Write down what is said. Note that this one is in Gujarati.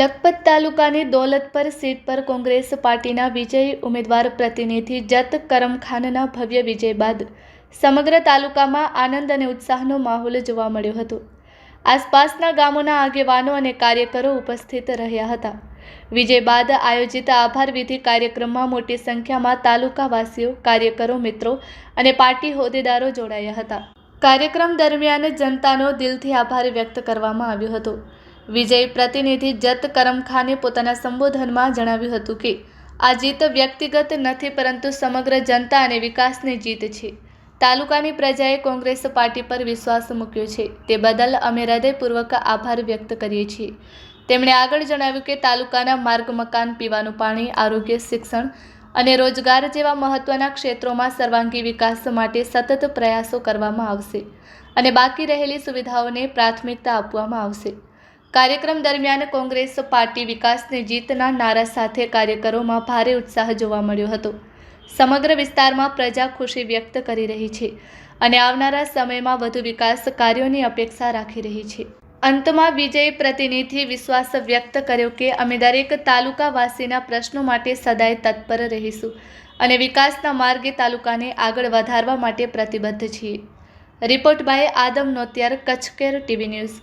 લખપત તાલુકાની દોલતપર સીટ પર કોંગ્રેસ પાર્ટીના વિજયી ઉમેદવાર પ્રતિનિધિ જત કરમખાનના ભવ્ય વિજય બાદ સમગ્ર તાલુકામાં આનંદ અને ઉત્સાહનો માહોલ જોવા મળ્યો હતો। આસપાસના ગામોના આગેવાનો અને કાર્યકરો ઉપસ્થિત રહ્યા હતા। વિજય બાદ આયોજિત આભાર વિધિ કાર્યક્રમમાં મોટી સંખ્યામાં તાલુકાવાસીઓ, કાર્યકરો, મિત્રો અને પાર્ટી હોદ્દેદારો જોડાયા હતા। કાર્યક્રમ દરમિયાન જનતાનો દિલથી આભાર વ્યક્ત કરવામાં આવ્યો હતો। વિજય પ્રતિનિધિ જત કરમખાને પોતાના સંબોધનમાં જણાવ્યું હતું કે આ જીત વ્યક્તિગત નથી પરંતુ સમગ્ર જનતા અને વિકાસની જીત છે। તાલુકાની પ્રજાએ કોંગ્રેસ પાર્ટી પર વિશ્વાસ મૂક્યો છે, તે બદલ અમે હૃદયપૂર્વક આભાર વ્યક્ત કરીએ છીએ। તેમણે આગળ જણાવ્યું કે તાલુકાના માર્ગ, મકાન, પીવાનું પાણી, આરોગ્ય, શિક્ષણ અને રોજગાર જેવા મહત્વના ક્ષેત્રોમાં સર્વાંગી વિકાસ માટે સતત પ્રયાસો કરવામાં આવશે અને બાકી રહેલી સુવિધાઓને પ્રાથમિકતા આપવામાં આવશે। કાર્યક્રમ દરમિયાન કોંગ્રેસ પાર્ટી વિકાસની જીતના નારા સાથે કાર્યકરોમાં ભારે ઉત્સાહ જોવા મળ્યો હતો। સમગ્ર વિસ્તારમાં પ્રજા ખુશી વ્યક્ત કરી રહી છે અને આવનારા સમયમાં વધુ વિકાસ કાર્યોની અપેક્ષા રાખી રહી છે। અંતમાં વિજય પ્રતિનિધિ વિશ્વાસ વ્યક્ત કર્યો કે અમે દરેક તાલુકાવાસીના પ્રશ્નો માટે સદાય તત્પર રહીશું અને વિકાસના માર્ગે તાલુકાને આગળ વધારવા માટે પ્રતિબદ્ધ છીએ। Report by Adam Notiyar, Kutch care TV news.